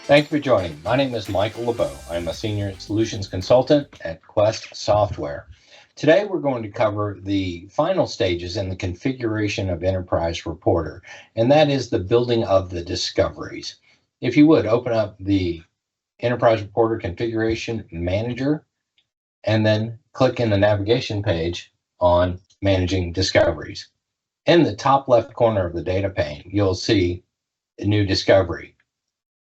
Thank you for joining. My name is Michael LeBeau. I'm a Senior Solutions Consultant at Quest Software. Today we're going to cover the final stages in the configuration of Enterprise Reporter, and that is the building of the discoveries. If you would, open up the Enterprise Reporter Configuration Manager, and then click in the navigation page on Managing Discoveries. In the top left corner of the data pane, you'll see a new discovery.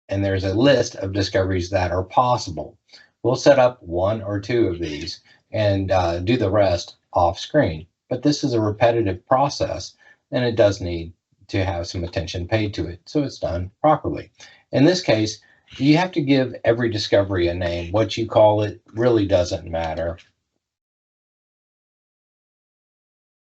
And there's a list of discoveries that are possible. We'll set up one or two of these and do the rest off screen. But this is a repetitive process, and it does need to have some attention paid to it so it's done properly. In this case, you have to give every discovery a name. What you call it really doesn't matter.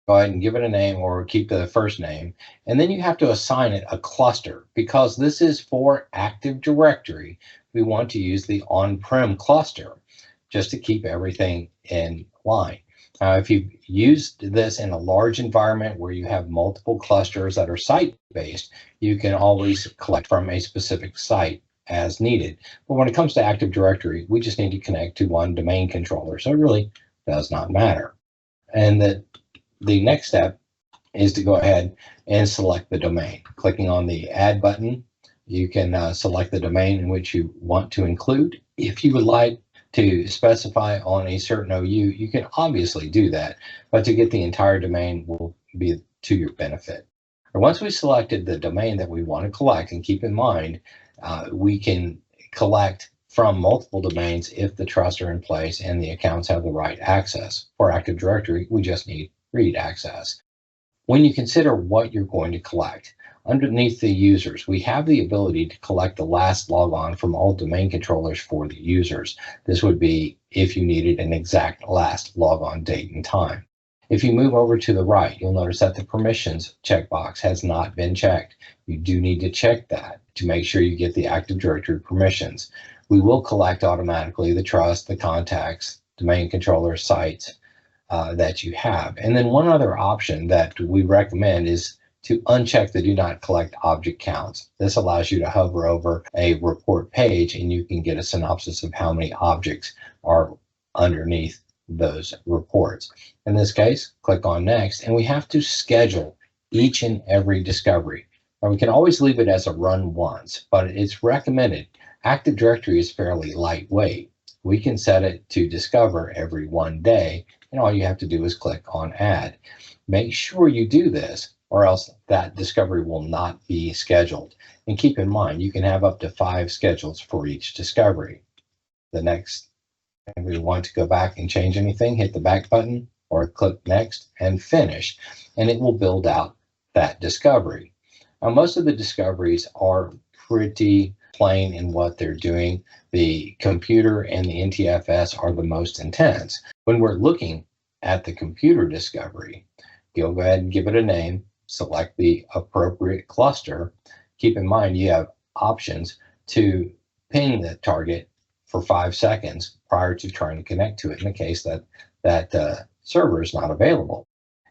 Go ahead and give it a name or keep the first name. And then you have to assign it a cluster. Because this is for Active Directory, we want to use the on-prem cluster just to keep everything in line. If you've used this in a large environment where you have multiple clusters that are site-based, you can always collect from a specific site as needed. But when it comes to Active Directory, we just need to connect to one domain controller. So it really does not matter. And the next step is to go ahead and select the domain. Clicking on the Add button, you can select the domain in which you want to include. If you would like to specify on a certain OU, you can obviously do that, but to get the entire domain will be to your benefit. Once we selected the domain that we want to collect, and keep in mind, we can collect from multiple domains if the trusts are in place and the accounts have the right access. For Active Directory, we just need read access. When you consider what you're going to collect, underneath the users, we have the ability to collect the last logon from all domain controllers for the users. This would be if you needed an exact last logon date and time. If you move over to the right, you'll notice that the permissions checkbox has not been checked. You do need to check that to make sure you get the Active Directory permissions. We will collect automatically the trust, the contacts, domain controller sites, that you have. And then one other option that we recommend is to uncheck the do not collect object counts. This allows you to hover over a report page and you can get a synopsis of how many objects are underneath those reports. In this case, click on next, and we have to schedule each and every discovery. Now, we can always leave it as a run once, but it's recommended. Active Directory is fairly lightweight. We can set it to discover every 1 day, and all you have to do is click on Add. Make sure you do this, or else that discovery will not be scheduled. And keep in mind, you can have up to 5 schedules for each discovery. The next, if we want to go back and change anything, hit the back button or click Next and Finish, and it will build out that discovery. Now, most of the discoveries are pretty plain in what they're doing. The computer and the NTFS are the most intense. When we're looking at the computer discovery, you'll go ahead and give it a name, select the appropriate cluster. Keep in mind you have options to ping the target for 5 seconds prior to trying to connect to it in the case that that server is not available.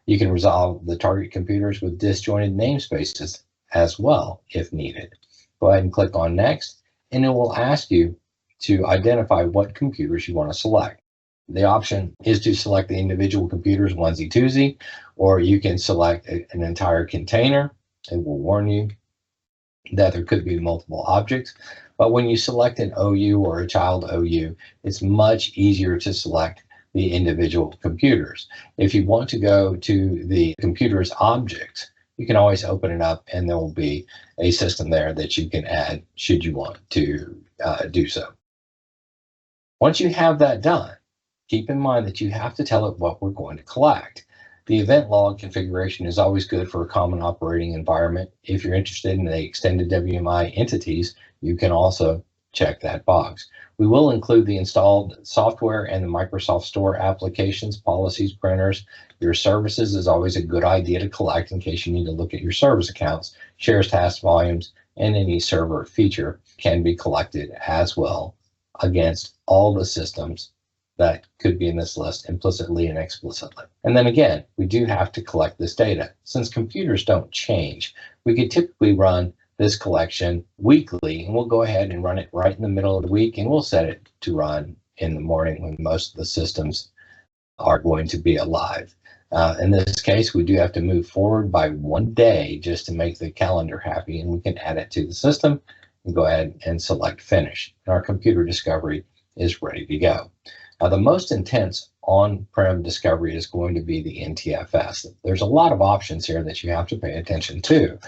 You can resolve the target computers with disjointed namespaces as well if needed. Go ahead and click on Next, and it will ask you to identify what computers you want to select. The option is to select the individual computers onesie twosie, or you can select an entire container. It will warn you that there could be multiple objects. But when you select an OU or a child OU, it's much easier to select the individual computers. If you want to go to the computer's objects, you can always open it up and there will be a system there that you can add should you want to do so. Once you have that done, keep in mind that you have to tell it what we're going to collect. The event log configuration is always good for a common operating environment. If you're interested in the extended WMI entities, you can also check that box. We will include the installed software and the Microsoft Store applications, policies, printers. Your services is always a good idea to collect in case you need to look at your service accounts. Shares, task volumes, and any server feature can be collected as well against all the systems that could be in this list implicitly and explicitly. And then again, we do have to collect this data. Since computers don't change, we could typically run this collection weekly, and we'll go ahead and run it right in the middle of the week, and we'll set it to run in the morning when most of the systems are going to be alive. In this case, we do have to move forward by 1 day just to make the calendar happy, and we can add it to the system and go ahead and select finish. And our computer discovery is ready to go. Now, the most intense on-prem discovery is going to be the NTFS. There's a lot of options here that you have to pay attention to.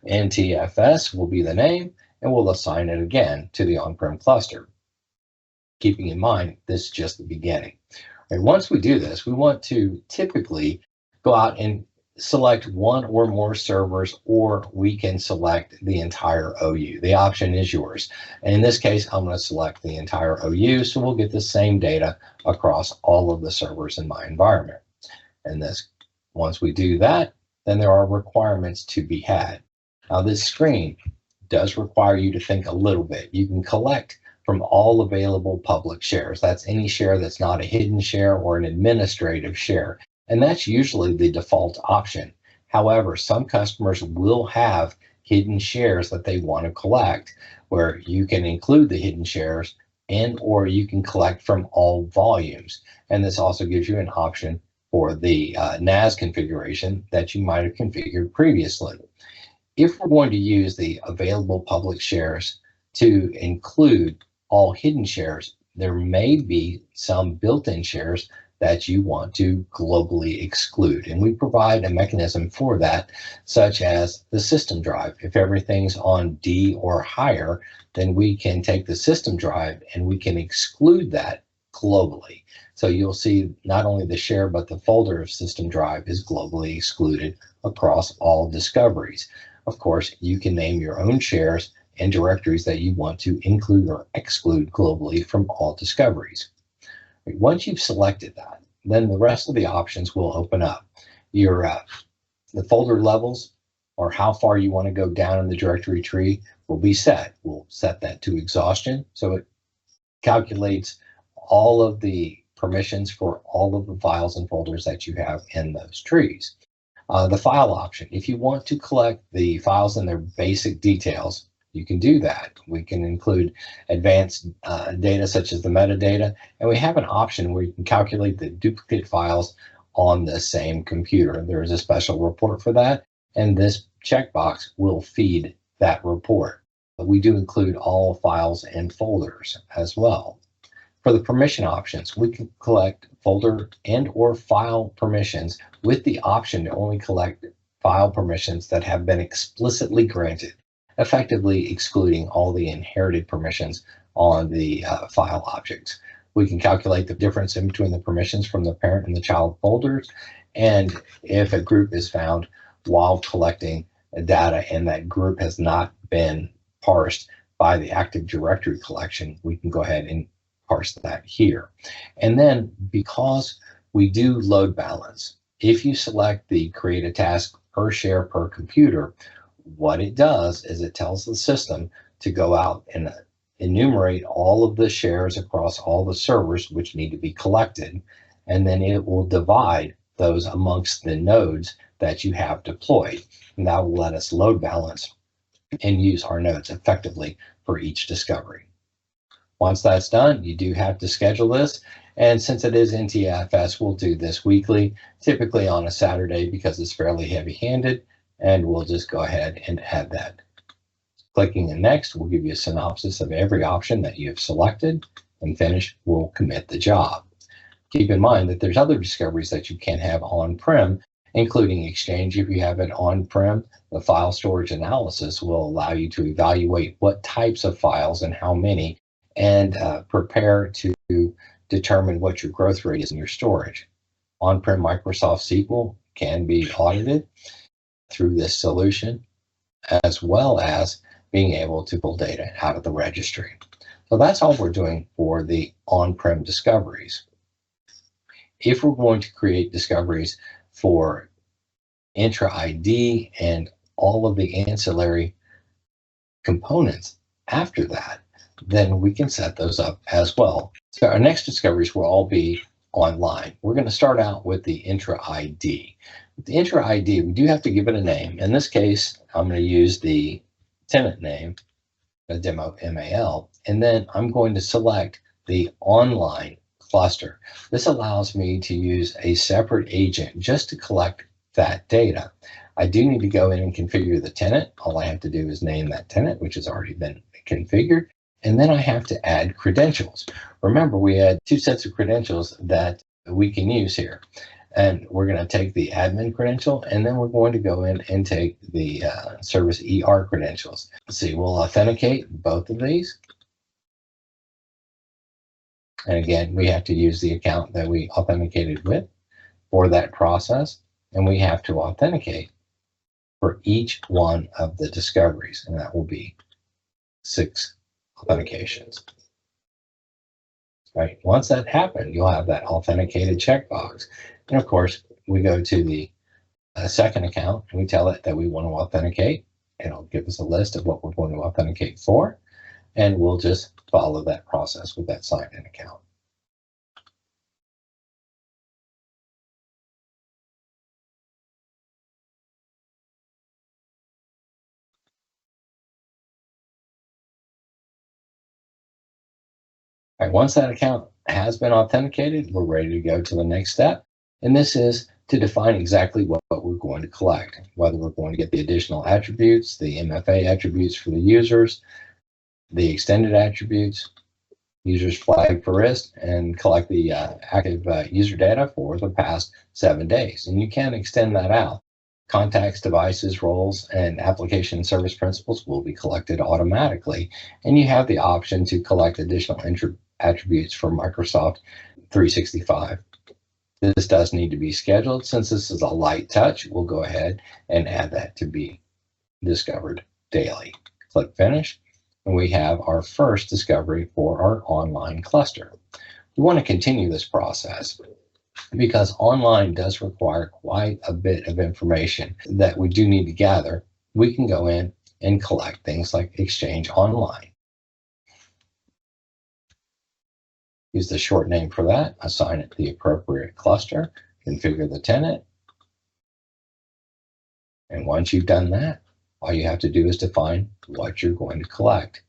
NTFS will be the name, and we'll assign it again to the on-prem cluster. Keeping in mind, this is just the beginning. And once we do this, we want to typically go out and select one or more servers, or we can select the entire OU. The option is yours. And in this case, I'm going to select the entire OU, so we'll get the same data across all of the servers in my environment. And this, once we do that, then there are requirements to be had. Now, this screen does require you to think a little bit. You can collect from all available public shares. That's any share that's not a hidden share or an administrative share. And that's usually the default option. However, some customers will have hidden shares that they want to collect, where you can include the hidden shares and or you can collect from all volumes. And this also gives you an option for the NAS configuration that you might have configured previously. If we're going to use the available public shares to include all hidden shares, there may be some built-in shares that you want to globally exclude. And we provide a mechanism for that, such as the system drive. If everything's on D or higher, then we can take the system drive and we can exclude that globally. So you'll see not only the share, but the folder of system drive is globally excluded across all discoveries. Of course, you can name your own shares and directories that you want to include or exclude globally from all discoveries. Once you've selected that, then the rest of the options will open up. Your the folder levels, or how far you want to go down in the directory tree, will be set. We'll set that to exhaustion, so it calculates all of the permissions for all of the files and folders that you have in those trees. The file option, if you want to collect the files and their basic details, you can do that. We can include advanced data such as the metadata, and we have an option where you can calculate the duplicate files on the same computer. There is a special report for that, and this checkbox will feed that report. But we do include all files and folders as well. For the permission options, we can collect folder and or file permissions with the option to only collect file permissions that have been explicitly granted, effectively excluding all the inherited permissions on the file objects. We can calculate the difference in between the permissions from the parent and the child folders, and if a group is found while collecting data and that group has not been parsed by the Active Directory collection, we can go ahead and parse that here. And then, because we do load balance, if you select the create a task per share per computer, what it does is it tells the system to go out and enumerate all of the shares across all the servers which need to be collected, and then it will divide those amongst the nodes that you have deployed. And that will let us load balance and use our nodes effectively for each discovery. Once that's done, you do have to schedule this, and since it is NTFS, we'll do this weekly, typically on a Saturday because it's fairly heavy-handed, and we'll just go ahead and add that. Clicking in next will give you a synopsis of every option that you have selected, and finish will commit the job. Keep in mind that there's other discoveries that you can have on-prem, including Exchange. If you have it on-prem, the file storage analysis will allow you to evaluate what types of files and how many, and prepare to determine what your growth rate is in your storage. On-prem Microsoft SQL can be audited through this solution, as well as being able to pull data out of the registry. So that's all we're doing for the on-prem discoveries. If we're going to create discoveries for Intra ID and all of the ancillary components after that, then we can set those up as well. So our next discoveries will all be online. We're going to start out with the Intra ID. With the Intra ID, we do have to give it a name. In this case, I'm going to use the tenant name, a demo MAL, and then I'm going to select the online cluster. This allows me to use a separate agent just to collect that data. I do need to go in and configure the tenant. All I have to do is name that tenant, which has already been configured. And then I have to add credentials. Remember, we had two sets of credentials that we can use here. And we're going to take the admin credential, and then we're going to go in and take the service ER credentials. Let's see, we'll authenticate both of these. And again, we have to use the account that we authenticated with for that process. And we have to authenticate for each one of the discoveries, and that will be 6 authentications. Right. Once that happened, you'll have that authenticated checkbox. And of course, we go to the second account and we tell it that we want to authenticate. It'll give us a list of what we're going to authenticate for, and we'll just follow that process with that signed in account. All right, once that account has been authenticated, we're ready to go to the next step. And this is to define exactly what we're going to collect, whether we're going to get the additional attributes, the MFA attributes for the users, the extended attributes, users flagged for risk, and collect the active user data for the past 7 days. And you can extend that out. Contacts, devices, roles, and application service principals will be collected automatically. And you have the option to collect additional attributes for Microsoft 365. This does need to be scheduled. Since this is a light touch, we'll go ahead and add that to be discovered daily. Click Finish, and we have our first discovery for our online cluster. We want to continue this process because online does require quite a bit of information that we do need to gather. We can go in and collect things like Exchange Online. Use the short name for that, assign it the appropriate cluster, configure the tenant. And once you've done that, all you have to do is define what you're going to collect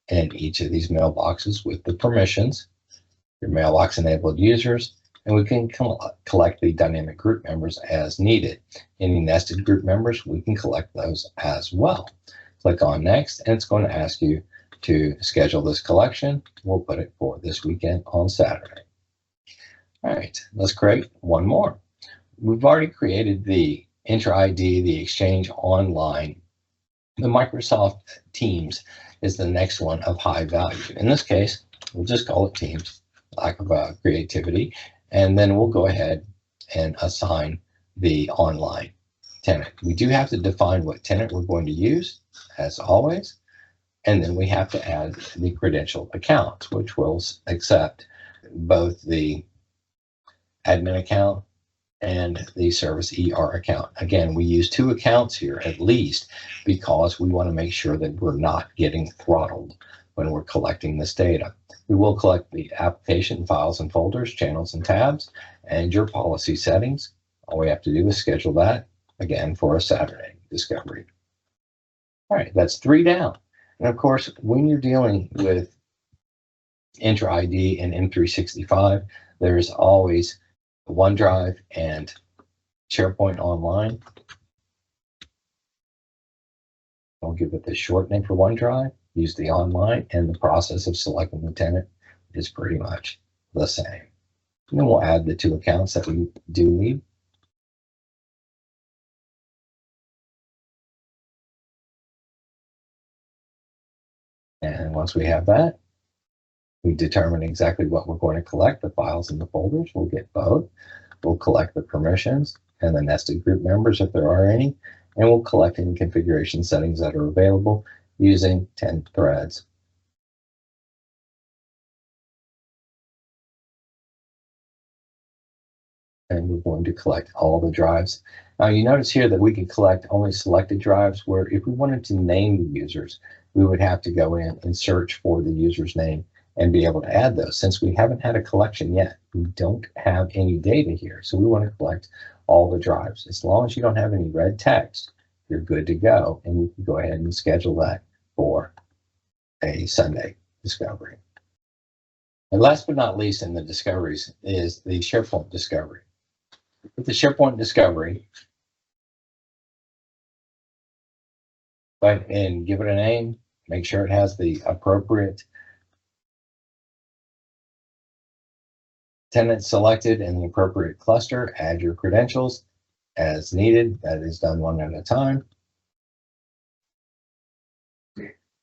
in each of these mailboxes with the permissions, your mailbox enabled users, and we can collect the dynamic group members as needed. Any nested group members, we can collect those as well. Click on Next, and it's going to ask you to schedule this collection. We'll put it for this weekend on Saturday. All right, let's create one more. We've already created the Intra ID, the Exchange Online. The Microsoft Teams is the next one of high value. In this case, we'll just call it Teams, lack of creativity, and then we'll go ahead and assign the online tenant. We do have to define what tenant we're going to use, as always, and then we have to add the credential accounts, which will accept both the admin account and the service ER account. Again, we use 2 accounts here at least because we want to make sure that we're not getting throttled when we're collecting this data. We will collect the application files and folders, channels and tabs, and your policy settings. All we have to do is schedule that again for a Saturday discovery. All right, that's 3 down. And of course, when you're dealing with Intra ID and M365, there's always OneDrive and SharePoint Online. I'll give it the short name for OneDrive, use the online, and the process of selecting the tenant is pretty much the same. And then we'll add the 2 accounts that we do need. And once we have that, we determine exactly what we're going to collect, the files and the folders. We'll get both. We'll collect the permissions and the nested group members if there are any, and we'll collect any configuration settings that are available using 10 threads. And we're going to collect all the drives. Now you notice here that we can collect only selected drives, where if we wanted to name the users, we would have to go in and search for the user's name and be able to add those. Since we haven't had a collection yet, we don't have any data here. So we want to collect all the drives. As long as you don't have any red text, you're good to go, and you can go ahead and schedule that for a Sunday discovery. And last but not least in the discoveries is the SharePoint discovery. With the SharePoint discovery, go ahead and give it a name. Make sure it has the appropriate tenant selected and the appropriate cluster. Add your credentials as needed. That is done one at a time.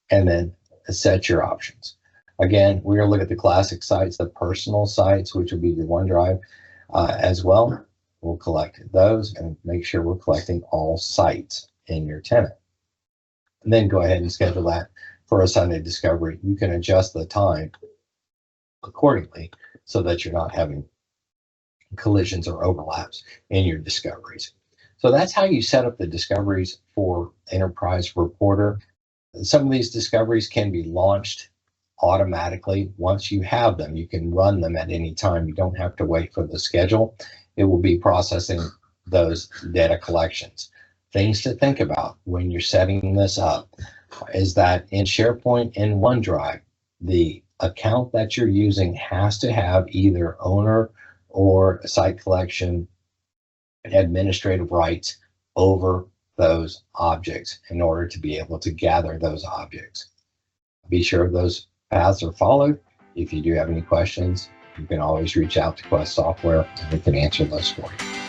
And then set your options. Again, we're going to look at the classic sites, the personal sites, which will be the OneDrive as well. We'll collect those and make sure we're collecting all sites in your tenant. And then go ahead and schedule that for a Sunday discovery. You can adjust the time accordingly so that you're not having collisions or overlaps in your discoveries. So that's how you set up the discoveries for Enterprise Reporter. Some of these discoveries can be launched automatically. Once you have them, you can run them at any time. You don't have to wait for the schedule. It will be processing those data collections. Things to think about when you're setting this up is that in SharePoint and OneDrive, the account that you're using has to have either owner or site collection administrative rights over those objects in order to be able to gather those objects. Be sure those paths are followed. If you do have any questions, you can always reach out to Quest Software and we can answer those for you.